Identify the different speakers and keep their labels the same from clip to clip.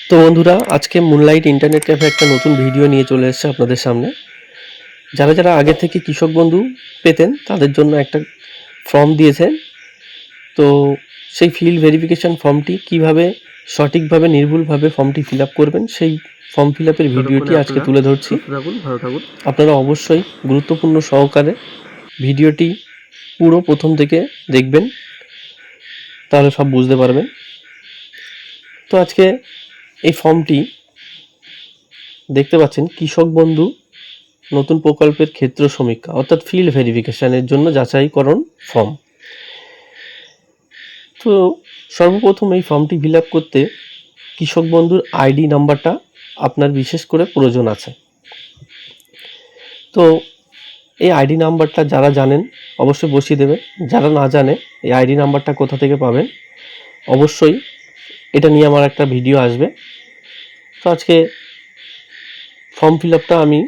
Speaker 1: তো বন্ধুরা, আজকে মুনলাইট ইন্টারনেট ক্যাফে একটা নতুন ভিডিও নিয়ে চলে এসেছে আপনাদের সামনে। যারা যারা আগে থেকে কৃষক বন্ধু পেতেন তাদের জন্য একটা ফর্ম দিয়েছেন। তো সেই ফিল্ড ভেরিফিকেশন ফর্মটি কিভাবে সঠিকভাবে নির্ভুলভাবে ফর্মটি ফিল আপ করবেন, সেই ফর্ম ফিল আপের ভিডিওটি আজকে তুলে ধরছি। আপনারা অবশ্যই গুরুত্বপূর্ণ সহকারে ভিডিওটি পুরো প্রথম থেকে দেখবেন, তাহলে সব বুঝতে পারবেন। তো আজকে এই ফর্মটি দেখতে পাচ্ছেন, কৃষক বন্ধু নতুন প্রকল্পের ক্ষেত্র সমীক্ষা অর্থাৎ ফিল্ড ভেরিফিকেশনের জন্য যাচাইকরণ ফর্ম। তো সর্বপ্রথম এই ফর্মটি ফিল আপ করতে কৃষক বন্ধুর আইডি নাম্বারটা আপনার বিশেষ করে প্রয়োজন আছে। তো এই আইডি নাম্বারটা যারা জানেন অবশ্যই বসিয়ে দেবেন, যারা না জানে এই আইডি নাম্বারটা কোথা থেকে পাবেন অবশ্যই এটা নিয়ে আমার একটা ভিডিও আসবে। তো আজকে ফর্ম ফিল আপটা আমি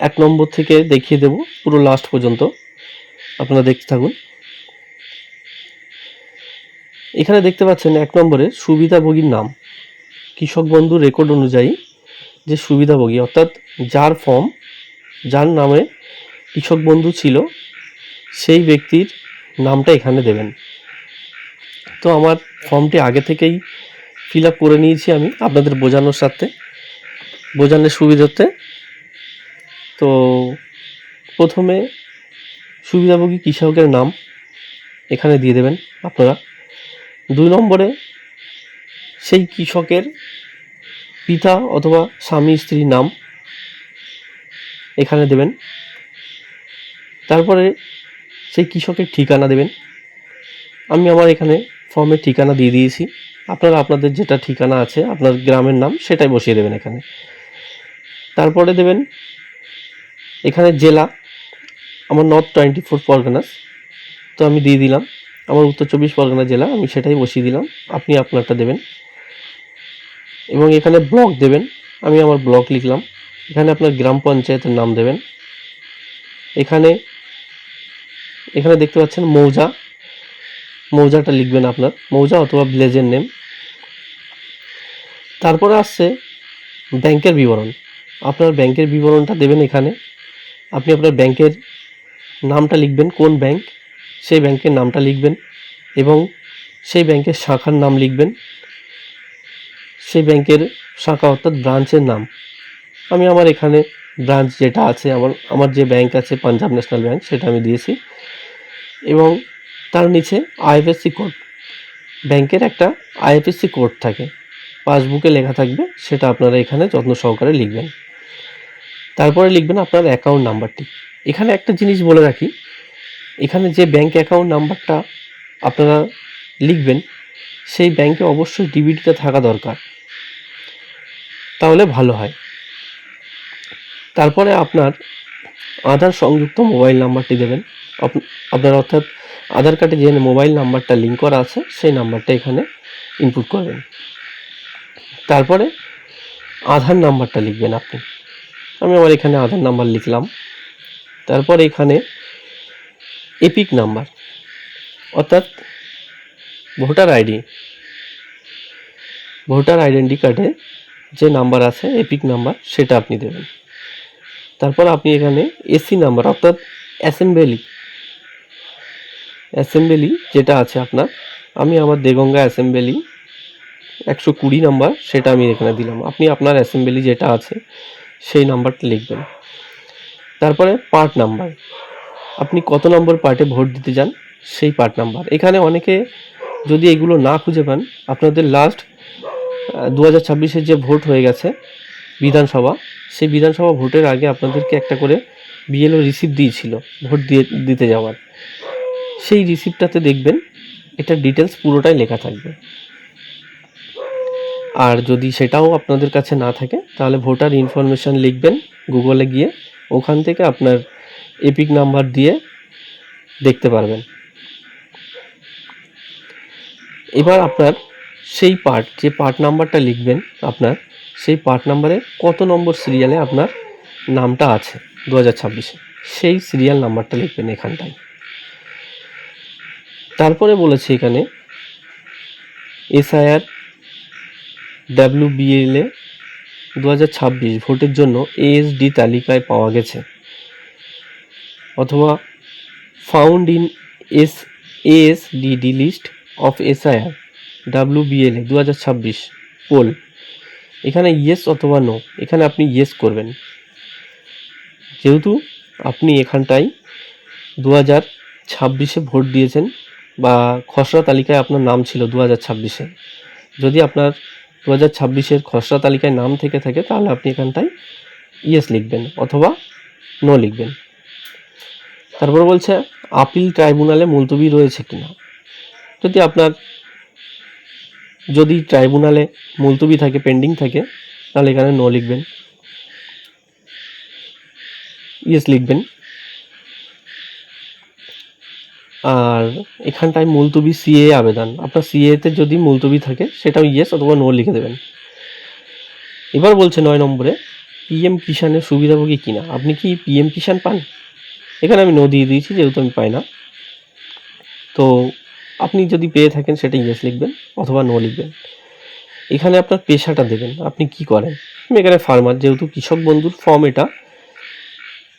Speaker 1: 1 নম্বর থেকে দেখিয়ে দেব পুরো লাস্ট পর্যন্ত, আপনারা দেখতে থাকুন। এখানে দেখতে পাচ্ছেন 1 নম্বরে সুবিধাভোগীর নাম। কৃষক বন্ধু রেকর্ড অনুযায়ী যে সুবিধাভোগী অর্থাৎ যার ফর্ম, যার নামে কৃষক বন্ধু ছিল, সেই ব্যক্তির নামটা এখানে দেবেন। তো আমার ফর্মটি আগে থেকেই ফিল আপ করে নিয়েছি আমি আপনাদের বোঝানোর সুবিধার্থে। তো প্রথমে সুবিধাভোগী কৃষকের নাম এখানে দিয়ে দেবেন আপনারা। 2 নম্বরে সেই কৃষকের পিতা অথবা স্বামী স্ত্রীর নাম এখানে দেবেন। তারপরে সেই কৃষকের ঠিকানা দেবেন। আমি আমার এখানে ফর্মে ঠিকানা দিয়ে দিয়েছি, আপনারা আপনাদের যেটা ঠিকানা আছে আপনার গ্রামের নাম সেটাই বসিয়ে দেবেন এখানে। তারপরে দেবেন এখানে জেলা, আমার নর্থ 24 পরগনাস, তো আমি দিয়ে দিলাম আমার উত্তর 24 পরগনা জেলা, আমি সেটাই বসিয়ে দিলাম, আপনি আপনারটা দেবেন। এবং এখানে ব্লক দেবেন, আমি আমার ব্লক লিখলাম। এখানে আপনার গ্রাম পঞ্চায়েতের নাম দেবেন। এখানে দেখতে পাচ্ছেন মৌজাটা লিখবেন আপনার, মৌজা অথবা ভিলেজের নেম। তারপরে আসছে ব্যাংকের বিবরণ, আপনার ব্যাংকের বিবরণটা দেবেন এখানে। আপনি আপনার ব্যাংকের নামটা লিখবেন, কোন ব্যাংক সেই ব্যাংকের নামটা লিখবেন এবং সেই ব্যাংকের শাখার নাম লিখবেন, সেই ব্যাংকের শাখা অর্থাৎ ব্রাঞ্চের নাম। আমি আমার এখানে ব্রাঞ্চ যেটা আছে, আমার যে ব্যাংক আছে পাঞ্জাব ন্যাশনাল ব্যাংক, সেটা আমি দিয়েছি। এবং তার নিচে আইএফএসসি কোড, ব্যাংকের একটা আইএফএসসি কোড থাকে, পাসবুকে লেখা থাকবে, সেটা আপনারা এখানে যত্ন সহকারে লিখবেন। তারপরে লিখবেন আপনার অ্যাকাউন্ট নাম্বারটি। এখানে একটা জিনিস বলে রাখি, এখানে যে ব্যাংক অ্যাকাউন্ট নাম্বারটা আপনারা লিখবেন সেই ব্যাংকে অবশ্যই ডিবিটিটা থাকা দরকার, তাহলে ভালো হয়। তারপরে আপনার আধার সংযুক্ত মোবাইল নাম্বারটি দেবেন আপনার, অর্থাৎ আধার কার্ডে যে মোবাইল নাম্বারটা লিঙ্ক করা আছে সেই নাম্বারটা এখানে ইনপুট করবেন। তারপরে আধার নাম্বারটা লিখবেন আপনি, আমি আমার এখানে আধার নাম্বার লিখলাম। তারপর এখানে এপিক নাম্বার অর্থাৎ ভোটার আইডেন্টি কার্ডে যে নাম্বার আছে এপিক নাম্বার, সেটা আপনি দেবেন। তারপর আপনি এখানে এসি নাম্বার অর্থাৎ অ্যাসেম্বলি যেটা আছে আপনার, আমি আমার দেগঙ্গা অ্যাসেম্বলি 120 নাম্বার, সেটা আমি এখানে দিলাম। আপনি আপনার অ্যাসেম্বলি যেটা আছে সেই নাম্বারটা লিখবেন। তারপরে পার্ট নাম্বার, আপনি কত নম্বর পার্টে ভোট দিতে যান সেই পার্ট নাম্বার। এখানে অনেকে যদি এগুলো না খুঁজে পান, আপনাদের লাস্ট 2026-এর যে ভোট হয়ে গেছে বিধানসভা, সেই বিধানসভা ভোটের আগে আপনাদেরকে একটা করে বিএলও রিসিপ্ট দিয়েছিল ভোট দিতে যাওয়ার, সেই রিসিপ্টটাতে দেখবেন এটা ডিটেলস পুরোটাই লেখা থাকবে। আর যদি সেটাও আপনাদের কাছে না থাকে তাহলে ভোটার ইনফরমেশান লিখবেন গুগলে গিয়ে, ওখান থেকে আপনার এপিক নাম্বার দিয়ে দেখতে পারবেন। এবার আপনার সেই যে পার্ট নাম্বারটা লিখবেন, আপনার সেই পার্ট নাম্বারে কত নম্বর সিরিয়ালে আপনার নামটা আছে 2026-এ, সেই সিরিয়াল নাম্বারটা লিখবেন এখানটায়। তারপরে বলেছি এখানে এসআইআর WBLA 2026 ভোটের জন্য ASD তালিকায় পাওয়া গেছে, অথবা found in ASDD list of SIR WBLA 2026 poll. এখানে ইয়েস অথবা নো, এখানে আপনি ইয়েস করবেন, যেহেতু আপনি এখানটায় 2026 ভোট দিয়েছেন বা খসড়া তালিকায় আপনার নাম ছিল 2026। যদি আপনার 2026 খসড়া তালিকায় নাম থেকে থাকে তাহলে আপনি এখানটায় ইয়েস লিখবেন অথবা নো লিখবেন। তারপর বলছে আপিল ট্রাইব্যুনালে মুলতবি রয়েছে কিনা। যদি ট্রাইব্যুনালে মুলতবি থাকে, পেন্ডিং থাকে, তাহলে এখানে নো লিখবেন, ইয়েস লিখবেন। আর এখানটায় মুলতবি CA আবেদন, আপনার CA-তে যদি মুলতবি থাকে সেটাও ইয়েস অথবা নো লিখে দেবেন। এবার বলছে 9 নম্বরে PM কিষাণের সুবিধাভোগী কিনা, আপনি কি PM কিষাণ পান। এখানে আমি নো দিয়ে দিয়েছি যেহেতু আমি পাই না। তো আপনি যদি পেয়ে থাকেন সেটা ইয়েস লিখবেন অথবা নো লিখবেন। এখানে আপনার পেশাটা দেবেন, আপনি কি করেন। আমি এখানে ফার্মার, যেহেতু কৃষক বন্ধুর ফর্ম এটা,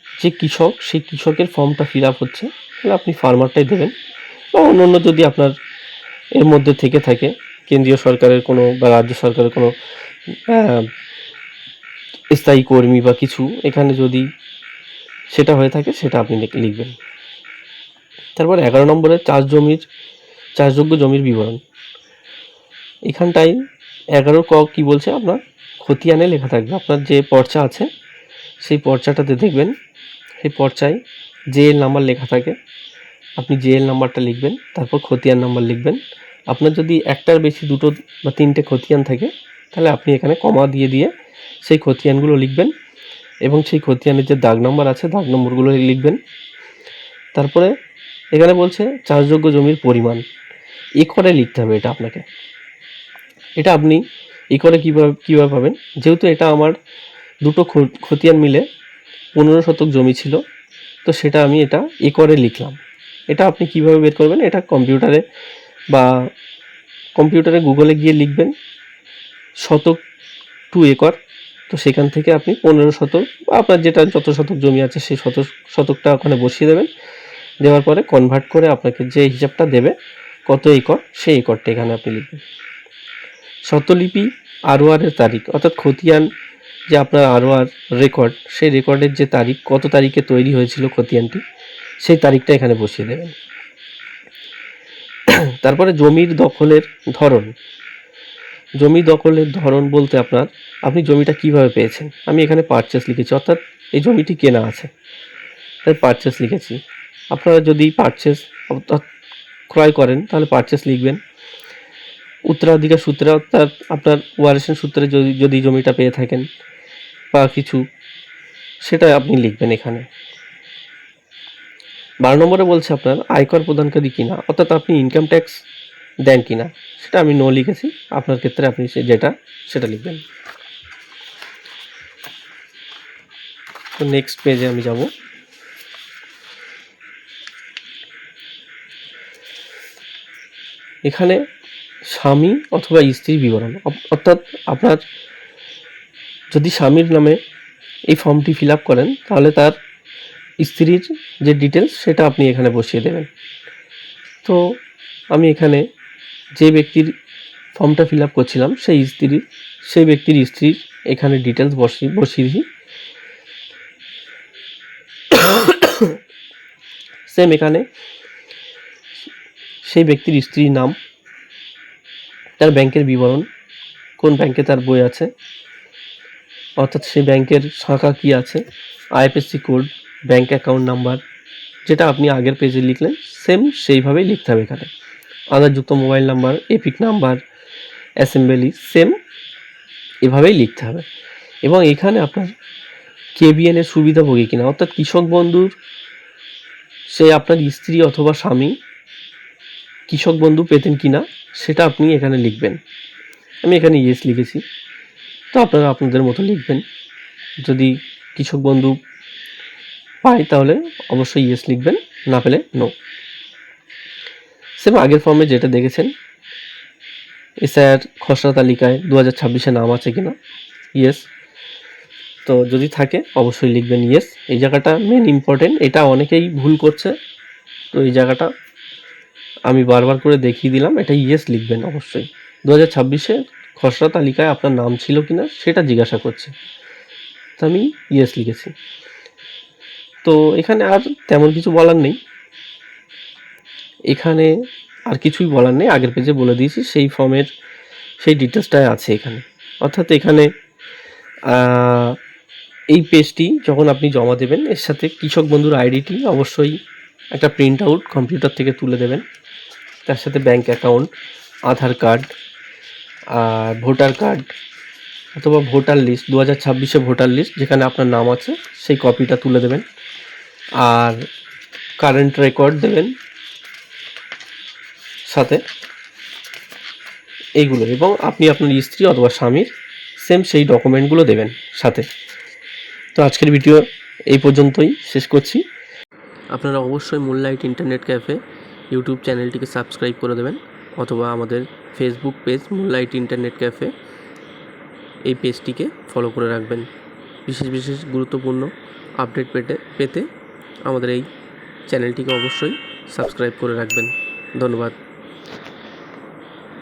Speaker 1: যে কৃষক সেই কৃষকের ফর্মটা ফিল আপ হচ্ছে, তাহলে আপনি ফার্মারটাই দেবেন। বা অন্য যদি আপনার এর মধ্যে থেকে থাকে কেন্দ্রীয় সরকারের কোনো বা রাজ্য সরকারের কোনো স্থায়ী কর্মী বা কিছু, এখানে যদি সেটা হয়ে থাকে সেটা আপনি লিখবেন। তারপর 11 নম্বরে চাষযোগ্য জমির বিবরণ। এখানটায় 11 ক কি বলছে, আপনার খতিয়ানে লেখা থাকবে। আপনার যে পর্চা আছে সেই পর্চাটাতে দেখবেন, সেই পর্চায় JL নাম্বার লেখা থাকে, আপনি JL নাম্বারটা লিখবেন, তারপর খতিয়ান নাম্বার লিখবেন। আপনার যদি একটার বেশি 2 বা 3টে খতিয়ান থাকে তাহলে আপনি এখানে কমা দিয়ে সেই খতিয়ানগুলো লিখবেন এবং সেই খতিয়ানের যে দাগ নম্বর আছে দাগ নম্বরগুলো লিখবেন। তারপরে এখানে বলছে চাষযোগ্য জমির পরিমাণ একরে লিখতে হবে। এটা আপনাকে, এটা আপনি একরে কীভাবে পাবেন, যেহেতু এটা আমার 2টো খতিয়ান মিলে 15 শতক জমি ছিল, তো সেটা আমি এটা একরে লিখলাম। এটা আপনি কিভাবে বের করবেন, এটা কম্পিউটারে গুগলে গিয়ে লিখবেন শতক টু একর, তো সেখান থেকে আপনি 15 শতক বা আপনার যেটা যত শতক জমি আছে সেই শতকটা ওখানে বসিয়ে দেবেন। দেওয়ার পরে কনভার্ট করে আপনাকে যে হিসাবটা দেবে কত একর, সেই একরটা এখানে আপনি লিখবেন। শতলিপি ROR-এর তারিখ, অর্থাৎ খতিয়ান যে আপনার ROR রেকর্ড, সেই রেকর্ডের যে তারিখ, কত তারিখে তৈরি হয়েছিল খতিয়ানটি, সেই তারিখটা এখানে বসিয়ে দেবেন। তারপরে জমির দখলের ধরন। জমি দখলের ধরন বলতে আপনি জমিটা কিভাবে পেয়েছেন। আমি এখানে পারচেস লিখেছি, অর্থাৎ এই জমিটি কেনা আছে তাই পারচেস লিখেছি। আপনারা যদি পারচেস অর্থাৎ ক্রয় করেন তাহলে পারচেস লিখবেন। উত্তরাধিকার সূত্রে অর্থাৎ আপনার ওয়ারিশন সূত্রে যদি জমিটা পেয়ে থাকেন বা কিছু, সেটা আপনি লিখবেন এখানে। 12 নম্বরে বলছে আপনার আয়কর প্রদানকারী কিনা, অর্থাৎ আপনি ইনকাম ট্যাক্স দেন কিনা, সেটা আমি নো লিখেছি। আপনার ক্ষেত্রে আপনি সেটা লিখবেন। তো নেক্সট পেজে আমি যাব। এখানে স্বামী অথবা স্ত্রীর বিবরণ, অর্থাৎ আপনার যদি স্বামীর নামে এই ফর্মটি ফিল আপ করেন তাহলে তার স্ত্রীর যে ডিটেলস সেটা আপনি এখানে বসিয়ে দেবেন। তো আমি এখানে যে ব্যক্তির ফর্মটা ফিল আপ করছিলাম সেই ব্যক্তির স্ত্রীর এখানে ডিটেলস বসিয়ে দিই। সেম এখানে সেই ব্যক্তির স্ত্রীর নাম, তার ব্যাংকের বিবরণ, কোন ব্যাংকে তার বই আছে, অর্থাৎ সেই ব্যাংকের শাখা কি আছে, IFSC code, bank account number, যেটা আপনি আগের পেজে লিখলেন সেম সেইভাবেই লিখতে হবে এখানে। আধারযুক্ত mobile number, EPIC number, assembly, same এভাবেই লিখতে হবে। এবং এখানে আপনার KBN-এর সুবিধাভোগী কিনা, অর্থাৎ কৃষক বন্ধুর সে আপনার স্ত্রী অথবা স্বামী কৃষক বন্ধু পেতেন কিনা সেটা আপনি এখানে লিখবেন। আমি এখানে ইয়েস লিখেছি, তো আপনারা আপনাদের মতো লিখবেন। যদি কৃষক বন্ধু পায় তাহলে অবশ্যই ইয়েস লিখবেন, না পেলে নো। সেম আগের ফর্মে যেটা দেখেছেন এসআইআর খসড়া তালিকায় 2026-এ নাম আছে কিনা, ইয়েস। তো যদি থাকে অবশ্যই লিখবেন ইয়েস। এই জায়গাটা মেন ইম্পর্টেন্ট, এটা অনেকেই ভুল করছে, তো এই জায়গাটা আমি বারবার করে দেখিয়ে দিলাম, এটা ইয়েস লিখবেন অবশ্যই। 2026-এ খসড়া তালিকায় আপনার নাম ছিল কিনা সেটা জিজ্ঞাসা করছে, তো আমি ইয়েস লিখেছি। তো এখানে আর তেমন কিছু বলার নেই, এখানে আর কিছুই বলার নেই, আগের পেজে বলে দিয়েছি, সেই ফর্মের সেই ডিটেলসটাই আছে এখানে। অর্থাৎ এখানে এই পেজটি যখন আপনি জমা দেবেন, এর সাথে কৃষক বন্ধুর আইডিটি অবশ্যই একটা প্রিন্ট আউট কম্পিউটার থেকে তুলে দেবেন, তার সাথে ব্যাঙ্ক অ্যাকাউন্ট, আধার কার্ড, আর ভোটার কার্ড অথবা ভোটার লিস্ট, 2026-এ ভোটার লিস্ট যেখানে আপনার নাম আছে সেই কপিটা তুলে দেবেন, আর কারেন্ট রেকর্ড দেবেন সাথে এইগুলো, এবং আপনি আপনার স্ত্রী অথবা স্বামীর সেম সেই ডকুমেন্টগুলো দেবেন সাথে। তো আজকের ভিডিও এই পর্যন্তই শেষ করছি। আপনারা অবশ্যই মুনলাইট ইন্টারনেট ক্যাফে ইউটিউব চ্যানেলটিকে সাবস্ক্রাইব করে দেবেন, অথবা আমাদের Facebook page moonlight internet cafe এই পেজটিকে ফলো করে রাখবেন। বিশেষ বিশেষ গুরুত্বপূর্ণ আপডেট পেতে আমাদের এই চ্যানেলটিকে অবশ্যই সাবস্ক্রাইব করে রাখবেন। ধন্যবাদ।